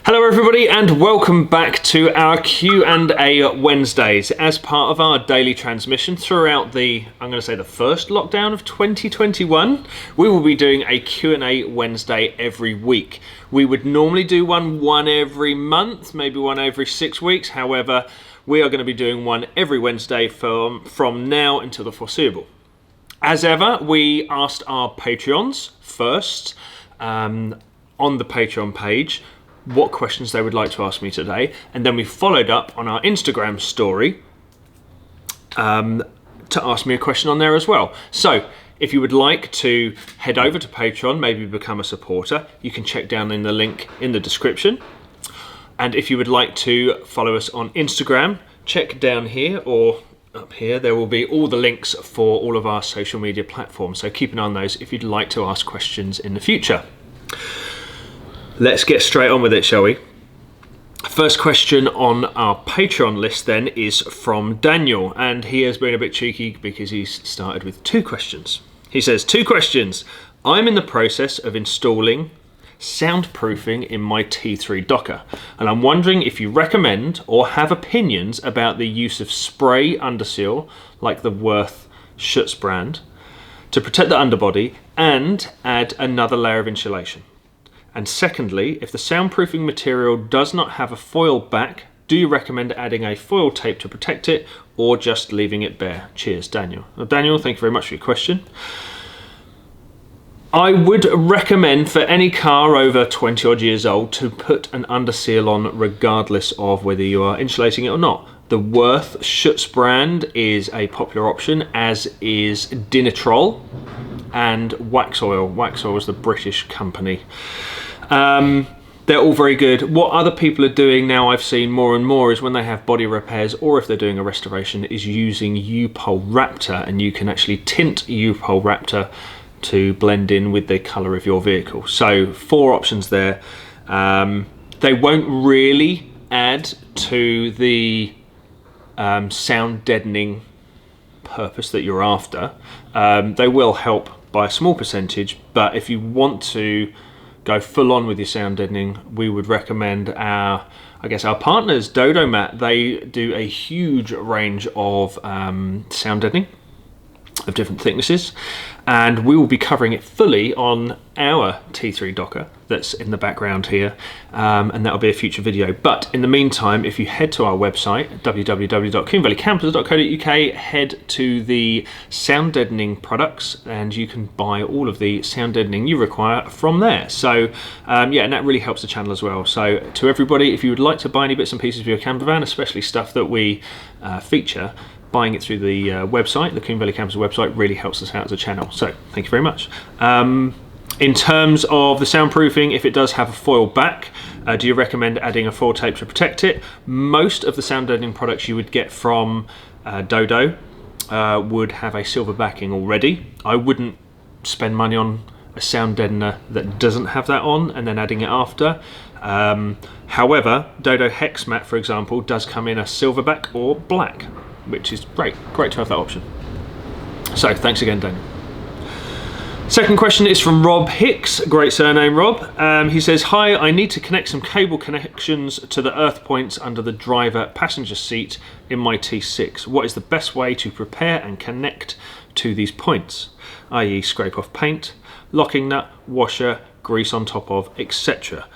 Hello everybody and welcome back to our Q&A Wednesdays. As part of our daily transmission throughout the first lockdown of 2021, we will be doing a Q&A Wednesday every week. We would normally do one every month, maybe one every 6 weeks. However, we are going to be doing one every Wednesday from now until the foreseeable. As ever, we asked our Patreons first on the Patreon page what questions they would like to ask me today, and then we followed up on our Instagram story to ask me a question on there as well. So if you would like to head over to Patreon, maybe become a supporter, you can check down in the link in the description. And if you would like to follow us on Instagram, check down here or up here. There will be all the links for all of our social media platforms, so keep an eye on those if you'd like to ask questions in the future. Let's get straight on with it, shall we? First question on our Patreon list then is from Daniel, and he has been a bit cheeky because he's started with 2 questions. He says, 2 questions. I'm in the process of installing soundproofing in my T3 Doka, and I'm wondering if you recommend or have opinions about the use of spray underseal like the Worth Schutz brand to protect the underbody and add another layer of insulation. And secondly, if the soundproofing material does not have a foil back, do you recommend adding a foil tape to protect it or just leaving it bare? Cheers, Daniel. Well, Daniel, thank you very much for your question. I would recommend for any car over 20 odd years old to put an underseal on regardless of whether you are insulating it or not. The Worth Schutz brand is a popular option, as is Dinitrol and Wax Oil. Wax Oil is the British company. They're all very good. What other people are doing now, I've seen more and more, is when they have body repairs or if they're doing a restoration, is using U-Pol Raptor, and you can actually tint U-Pol Raptor to blend in with the colour of your vehicle. So 4 options there. They won't really add to the sound deadening purpose that you're after. They will help by a small percentage, but if you want to go full on with your sound deadening, we would recommend our partners, Dodo Mat. They do a huge range of sound deadening of different thicknesses, and we will be covering it fully on our T3 Doka that's in the background here, and that'll be a future video. But in the meantime, if you head to our website, www.coombecampers.co.uk, head to the sound deadening products, and you can buy all of the sound deadening you require from there. So yeah, and that really helps the channel as well. So to everybody, if you would like to buy any bits and pieces of your camper van, especially stuff that we feature, buying it through the website, the Combe Campers website, really helps us out as a channel. So thank you very much. In terms of the soundproofing, if it does have a foil back, do you recommend adding a foil tape to protect it? Most of the sound deadening products you would get from Dodo would have a silver backing already. I wouldn't spend money on a sound deadener that doesn't have that on and then adding it after. However, Dodo Hex Mat, for example, does come in a silverback or black, which is great to have that option. So thanks again, Daniel. Second question is from Rob Hicks. Great surname, Rob. He says, hi, I need to connect some cable connections to the earth points under the driver passenger seat in my T6. What is the best way to prepare and connect to these points, i.e. scrape off paint, locking nut, washer, grease on top of, etc.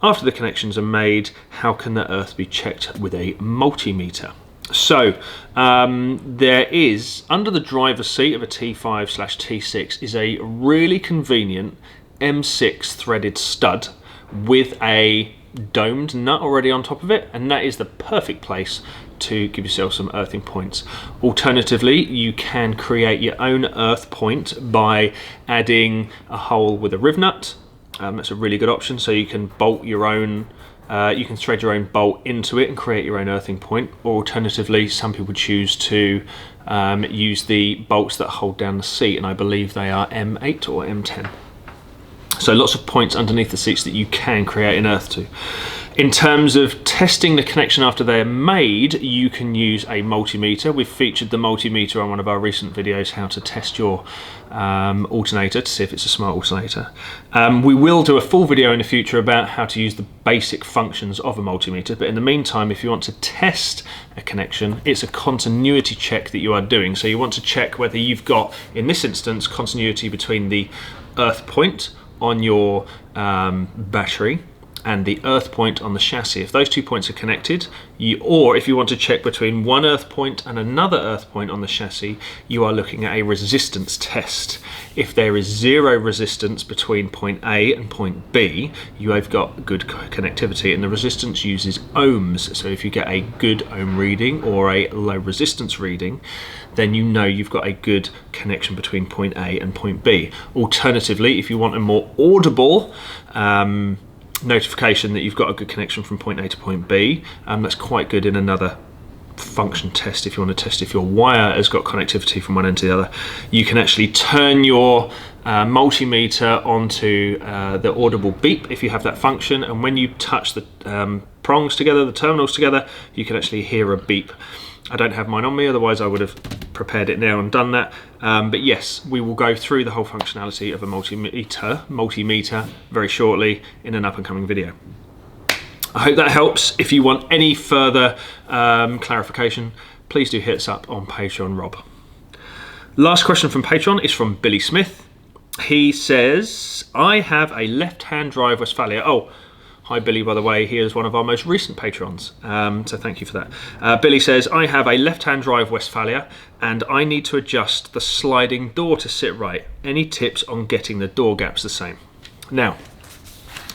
After the connections are made, how can the earth be checked with a multimeter? So there is, under the driver's seat of a T5/T6 is a really convenient M6 threaded stud with a domed nut already on top of it, and that is the perfect place to give yourself some earthing points. Alternatively, you can create your own earth point by adding a hole with a riv nut. That's a really good option, so you can bolt your own you can thread your own bolt into it and create your own earthing point. Or alternatively, some people choose to use the bolts that hold down the seat, and I believe they are M8 or M10. So lots of points underneath the seats that you can create an earth to. In terms of testing the connection after they're made, you can use a multimeter. We've featured the multimeter on one of our recent videos, how to test your alternator to see if it's a smart alternator. We will do a full video in the future about how to use the basic functions of a multimeter, but in the meantime, if you want to test a connection, it's a continuity check that you are doing. So you want to check whether you've got, in this instance, continuity between the earth point on your battery and the earth point on the chassis. If those 2 points are connected, or if you want to check between one earth point and another earth point on the chassis, you are looking at a resistance test. If there is zero resistance between point A and point B, you have got good connectivity, and the resistance uses ohms. So if you get a good ohm reading or a low resistance reading, then you know you've got a good connection between point A and point B. Alternatively, if you want a more audible notification that you've got a good connection from point A to point B, that's quite good in another function test. If you want to test if your wire has got connectivity from one end to the other, you can actually turn your multimeter onto the audible beep if you have that function, and when you touch the prongs together, the terminals together, you can actually hear a beep. I don't have mine on me, otherwise I would have prepared it now and done that. But yes, we will go through the whole functionality of a multimeter very shortly in an up and coming video. I hope that helps. If you want any further clarification, please do hit us up on Patreon, Rob. Last question from Patreon is from Billy Smith. He says, I have a left-hand drive Westphalia. Oh, hi Billy, by the way, he is one of our most recent patrons, so thank you for that. Billy says, I have a left-hand drive Westphalia and I need to adjust the sliding door to sit right. Any tips on getting the door gaps the same? Now,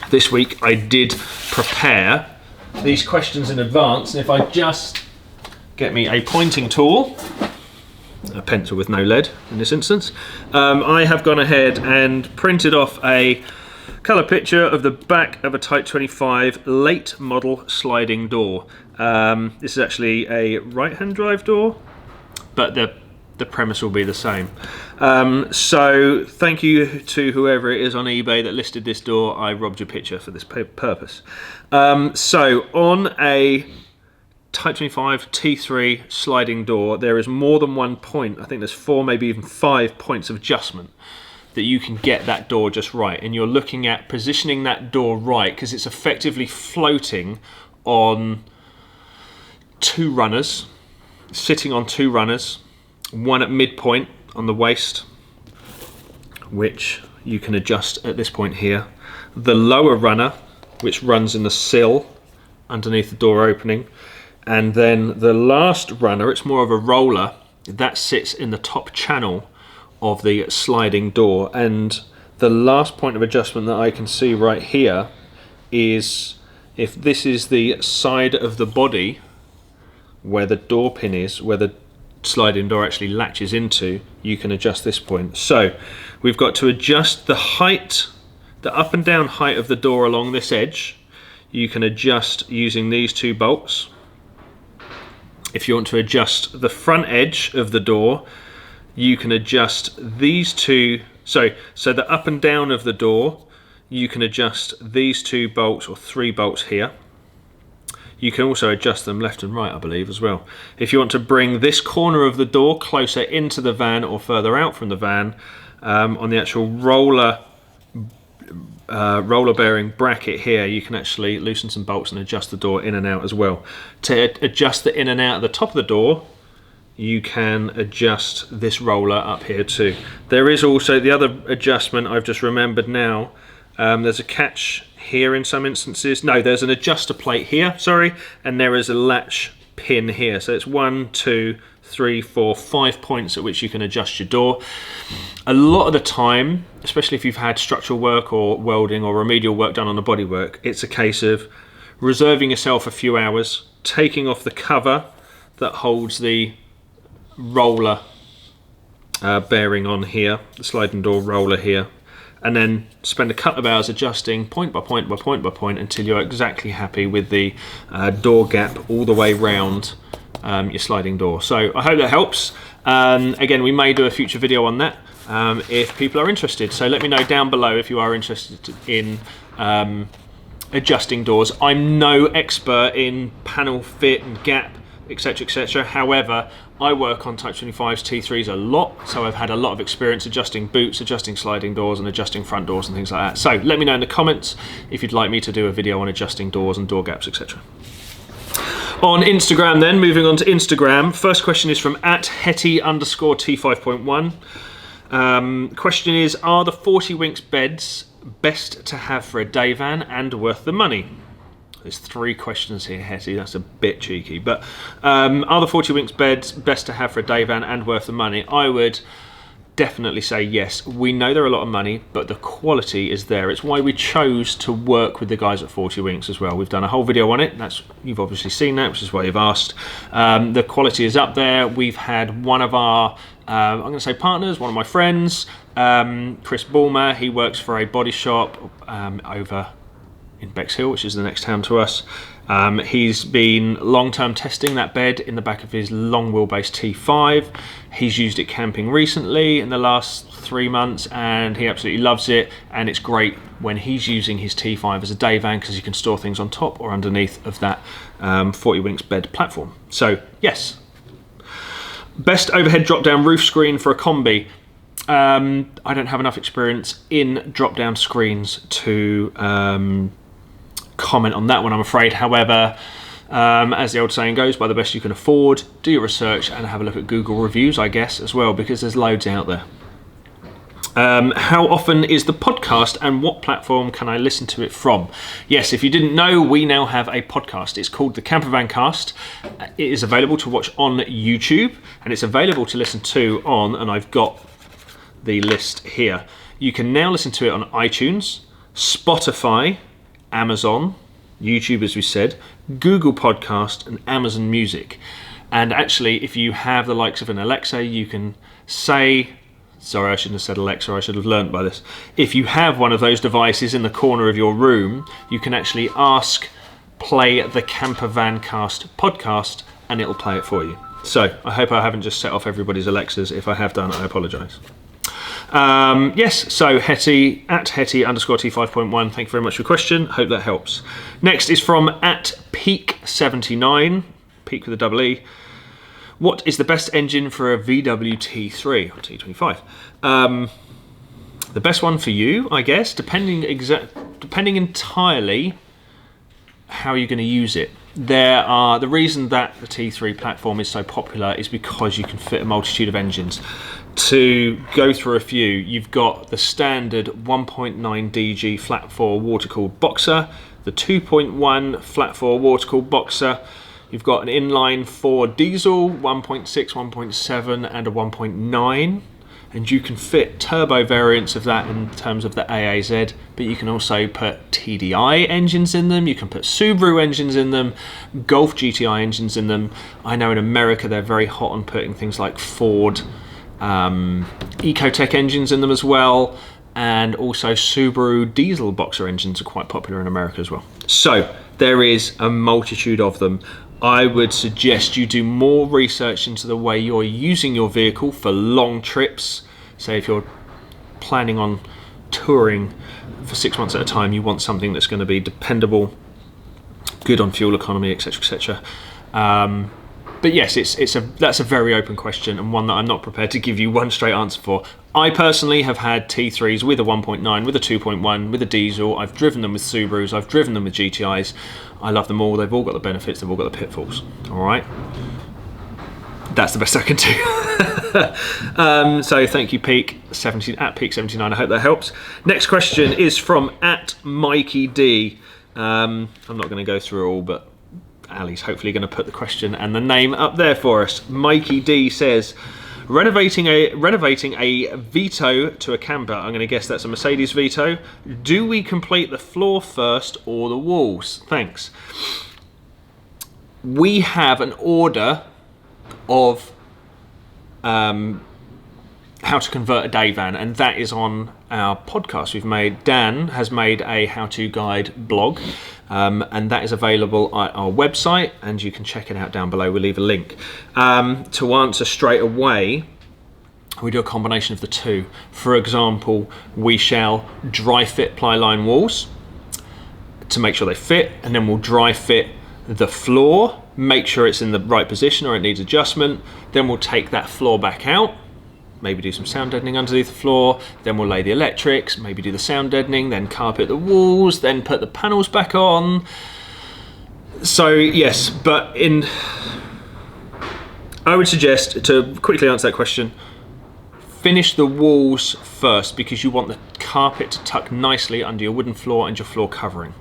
this week I did prepare these questions in advance, and if I just get me a pointing tool, a pencil with no lead in this instance, I have gone ahead and printed off a colour picture of the back of a Type 25 late model sliding door. This is actually a right-hand drive door, but the premise will be the same. So thank you to whoever it is on eBay that listed this door. I robbed your picture for this purpose. So on a Type 25 T3 sliding door, there is more than one point. I think there's 4, maybe even 5 points of adjustment that you can get that door just right, and you're looking at positioning that door right because it's effectively floating on 2 runners, sitting on 2 runners, one at midpoint on the waist, which you can adjust at this point here, the lower runner which runs in the sill underneath the door opening, and then the last runner, it's more of a roller, that sits in the top channel of the sliding door. And the last point of adjustment that I can see right here is, if this is the side of the body where the door pin is, where the sliding door actually latches into, you can adjust this point. So we've got to adjust the height, the up and down height of the door along this edge. You can adjust using these 2 bolts. If you want to adjust the front edge of the door, you can adjust these 2, so the up and down of the door, you can adjust these 2 bolts or 3 bolts here. You can also adjust them left and right, I believe, as well. If you want to bring this corner of the door closer into the van or further out from the van, on the actual roller bearing bracket here, you can actually loosen some bolts and adjust the door in and out as well. To adjust the in and out at the top of the door, you can adjust this roller up here too. There is also the other adjustment I've just remembered now. There's a catch here in some instances. No, there's an adjuster plate here, sorry, and there is a latch pin here. So it's 1, 2, 3, 4, 5 points at which you can adjust your door. A lot of the time, especially if you've had structural work or welding or remedial work done on the bodywork, it's a case of reserving yourself a few hours, taking off the cover that holds the roller bearing on here, the sliding door roller here, and then spend a couple of hours adjusting point by point by point by point until you're exactly happy with the door gap all the way round your sliding door. So I hope that helps. Again, we may do a future video on that if people are interested, so let me know down below if you are interested in adjusting doors. I'm no expert in panel fit and gap, etc, etc. However, I work on Type 25s, T3s a lot, so I've had a lot of experience adjusting boots, adjusting sliding doors and adjusting front doors and things like that. So let me know in the comments if you'd like me to do a video on adjusting doors and door gaps, etc. On Instagram then, moving on to Instagram, first question is from @hetty_T5.1. Question is, are the 40 winks beds best to have for a day van and worth the money? There's 3 questions here, Hetty, that's a bit cheeky, but are the 40 winks beds best to have for a day van and worth the money? I would definitely say yes. We know they're a lot of money, but the quality is there. It's why we chose to work with the guys at 40 winks as well. We've done a whole video on it. You've obviously seen that, which is why you've asked. The quality is up there. We've had one of our, I'm going to say partners, one of my friends, Chris Bulmer. He works for a body shop over in Bexhill, which is the next town to us. He's been long-term testing that bed in the back of his long wheelbase T5. He's used it camping recently in the last 3 months and he absolutely loves it, and it's great when he's using his T5 as a day van because you can store things on top or underneath of that 40 winks bed platform. So yes. Best overhead drop-down roof screen for a Kombi. I don't have enough experience in drop-down screens to comment on that one, I'm afraid. However, as the old saying goes, buy the best you can afford, do your research and have a look at Google reviews, I guess, as well, because there's loads out there. How often is the podcast and what platform can I listen to it from? Yes, if you didn't know, we now have a podcast. It's called the Campervan Cast. It is available to watch on YouTube and it's available to listen to on, and I've got the list here. You can now listen to it on iTunes, Spotify, Amazon, YouTube as we said, Google Podcast and Amazon Music. And actually, if you have the likes of an Alexa, you can say, sorry, I shouldn't have said Alexa, I should have learned by this. If you have one of those devices in the corner of your room, you can actually ask, play the Campervan Cast podcast, and it'll play it for you. So I hope I haven't just set off everybody's Alexas. If I have done, I apologise. Yes, so Hetty, @Hetty_T5.1, thank you very much for your question, hope that helps. Next is from @Peak79, Peak with a double E. What is the best engine for a VW T3 or T25? The best one for you, I guess, depending entirely how you're going to use it. The reason that the T3 platform is so popular is because you can fit a multitude of engines. To go through a few, you've got the standard 1.9 DG flat 4 water-cooled boxer, the 2.1 flat 4 water-cooled boxer, you've got an inline 4 diesel, 1.6, 1.7 and a 1.9, and you can fit turbo variants of that in terms of the AAZ, but you can also put TDI engines in them, you can put Subaru engines in them, Golf GTI engines in them. I know in America they're very hot on putting things like Ford Ecotec engines in them as well, and also Subaru diesel boxer engines are quite popular in America as well. So there is a multitude of them. I would suggest you do more research into the way you're using your vehicle for long trips. Say if you're planning on touring for 6 months at a time, you want something that's going to be dependable, good on fuel economy, etc, etc. But yes, that's a very open question and one that I'm not prepared to give you one straight answer for. I personally have had T3s with a 1.9, with a 2.1, with a diesel. I've driven them with Subarus, I've driven them with GTIs. I love them all. They've all got the benefits, they've all got the pitfalls. All right. That's the best I can do. So thank you, Peak70, @Peak79. I hope that helps. Next question is from @MikeyD. I'm not going to go through it all, but Ali's hopefully going to put the question and the name up there for us. Mikey D says, renovating a Vito to a camper. I'm going to guess that's a Mercedes Vito. Do we complete the floor first or the walls? Thanks. We have an order of how to convert a day van, and that is on our podcast. Dan has made a how-to guide blog, and that is available at our website, and you can check it out down below. We'll leave a link. To answer straight away, we do a combination of the two. For example, we shall dry fit ply line walls, to make sure they fit, and then we'll dry fit the floor, make sure it's in the right position or it needs adjustment. Then we'll take that floor back out, maybe do some sound deadening underneath the floor, then we'll lay the electrics, maybe do the sound deadening, then carpet the walls, then put the panels back on. So yes, but I would suggest, to quickly answer that question, finish the walls first, because you want the carpet to tuck nicely under your wooden floor and your floor covering.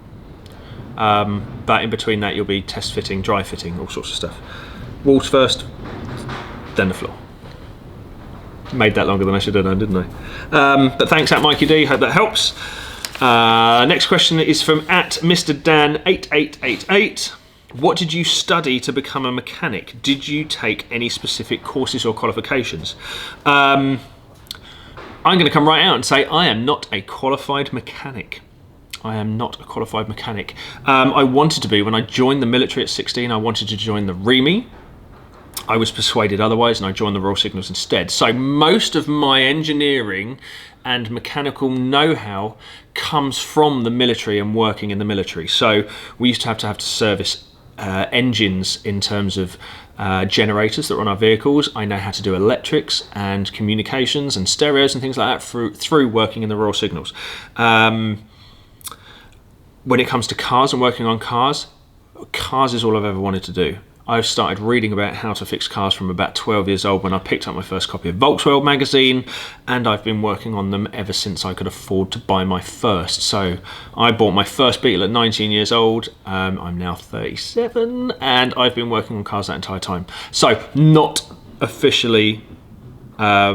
But in between that, you'll be test fitting, dry fitting, all sorts of stuff. Walls first, then the floor. Made that longer than I should have done, didn't I? But thanks at Mikey D, hope that helps. Next question is from at Mr. Dan8888. What did you study to become a mechanic? Did you take any specific courses or qualifications? I'm going to come right out and say I am not a qualified mechanic. I am not a qualified mechanic. I wanted to be. When I joined the military at 16, I wanted to join the REME. I was persuaded otherwise, and I joined the Royal Signals instead. So most of my engineering and mechanical know-how comes from the military and working in the military. So we used to have to service engines in terms of generators that were on our vehicles. I know how to do electrics and communications and stereos and things like that through working in the Royal Signals. When it comes to cars and working on cars is all I've ever wanted to do. I've started reading about how to fix cars from about 12 years old when I picked up my first copy of Volkswagen magazine, and I've been working on them ever since I could afford to buy my first. So I bought my first Beetle at 19 years old. I'm now 37, and I've been working on cars that entire time. So not officially, I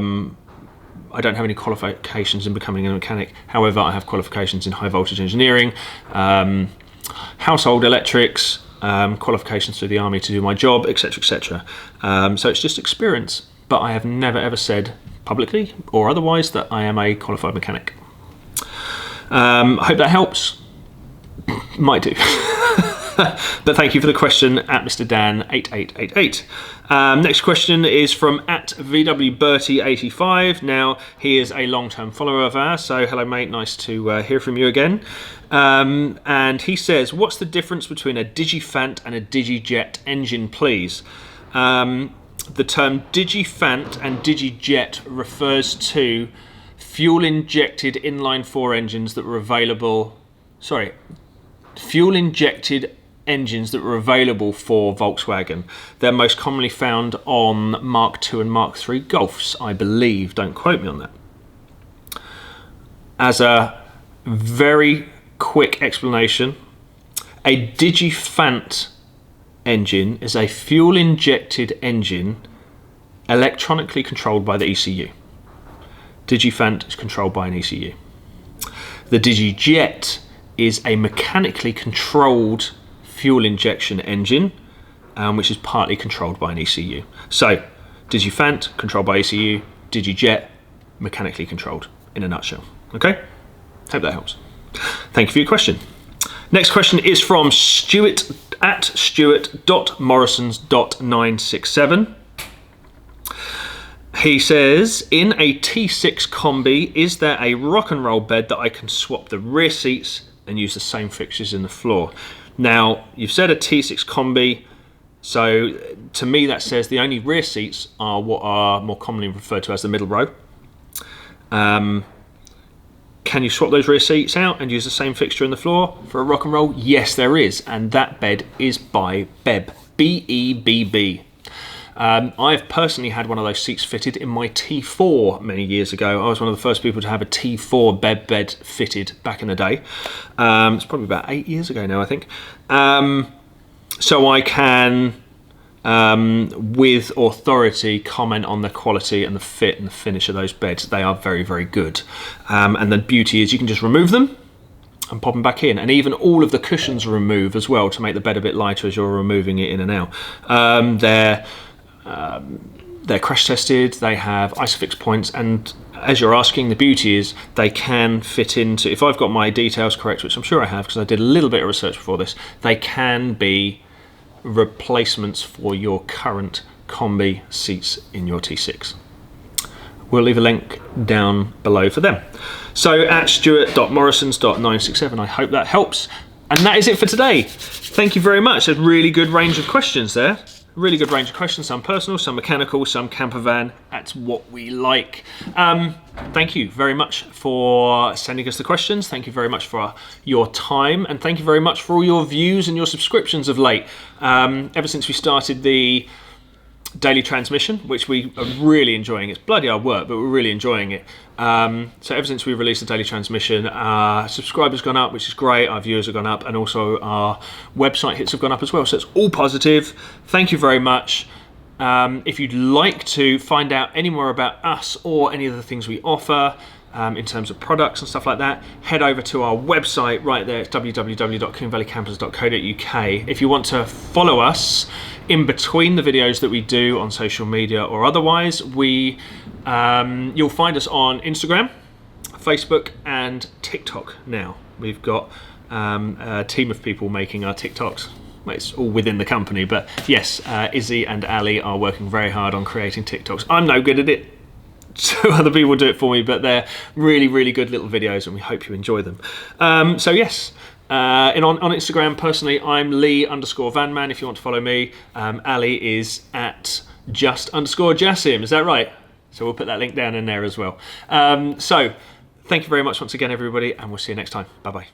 don't have any qualifications in becoming a mechanic. However, I have qualifications in high voltage engineering, household electrics, qualifications through the army to do my job, etc, etc. So it's just experience, but I have never ever said publicly or otherwise that I am a qualified mechanic. I hope that helps. Might do. But thank you for the question at Mr. Dan8888. Next question is from at VWBertie85. Now, he is a long-term follower of ours, so hello mate, nice to hear from you again. And he says, what's the difference between a digifant and a digijet engine, please? The term digifant and digijet refers to fuel-injected inline-four engines that were available... fuel-injected engines that were available for Volkswagen. They're most commonly found on Mark II and Mark III Golfs, I believe. Don't quote me on that. As a very quick explanation, a digifant engine is a fuel-injected engine electronically controlled by the ECU. Digifant is controlled by an ECU. The digijet is a mechanically controlled fuel injection engine, which is partly controlled by an ECU. So, digifant, controlled by ECU, digijet, mechanically controlled, in a nutshell. Okay? Hope that helps. Thank you for your question. Next question is from Stuart at stuart.morrisons.967. He says, in a T6 Kombi, is there a rock and roll bed that I can swap the rear seats and use the same fixtures in the floor? Now, you've said a T6 Kombi, so to me that says the only rear seats are what are more commonly referred to as the middle row. Can you swap those rear seats out and use the same fixture in the floor for a rock and roll? Yes, there is, and that bed is by Bebb, B-E-B-B. I've personally had one of those seats fitted in my T4 many years ago. I was one of the first people to have a T4 bed fitted back in the day. It's probably about 8 years ago now, I think. So I can, with authority, comment on the quality and the fit and the finish of those beds. They are very, very good. And the beauty is you can just remove them and pop them back in, and even all of the cushions remove as well to make the bed a bit lighter as you're removing it in and out. They're crash tested, they have ISOFIX points, and as you're asking, the beauty is they can fit into, if I've got my details correct, which I'm sure I have because I did a little bit of research before this, they can be replacements for your current Kombi seats in your T6. We'll leave a link down below for them. So at stuart.morrisons.967, I hope that helps. And that is it for today. Thank you very much. A really good range of questions there. Really good range of questions, some personal, some mechanical, some camper van. That's what we like. Thank you very much for sending us the questions. Thank you very much for your time. And thank you very much for all your views and your subscriptions of late. Ever since we started the daily transmission, which we are really enjoying. It's bloody hard work, but we're really enjoying it. So ever since we released the daily transmission, our subscribers gone up, which is great. Our viewers have gone up, and also our website hits have gone up as well. So it's all positive. Thank you very much. If you'd like to find out any more about us or any of the things we offer, in terms of products and stuff like that, head over to our website right there. It's www.coomvalleycampers.co.uk. If you want to follow us in between the videos that we do on social media or otherwise, you'll find us on Instagram, Facebook and TikTok now. We've got a team of people making our TikToks. Well, it's all within the company, but yes, Izzy and Ali are working very hard on creating TikToks. I'm no good at it, so other people do it for me, but they're really, really good little videos, and we hope you enjoy them. So yes, and on Instagram, personally, I'm Leigh_Vanman. If you want to follow me, Ali is at @just_Jassim. Is that right? So we'll put that link down in there as well. So thank you very much once again, everybody, and we'll see you next time. Bye bye.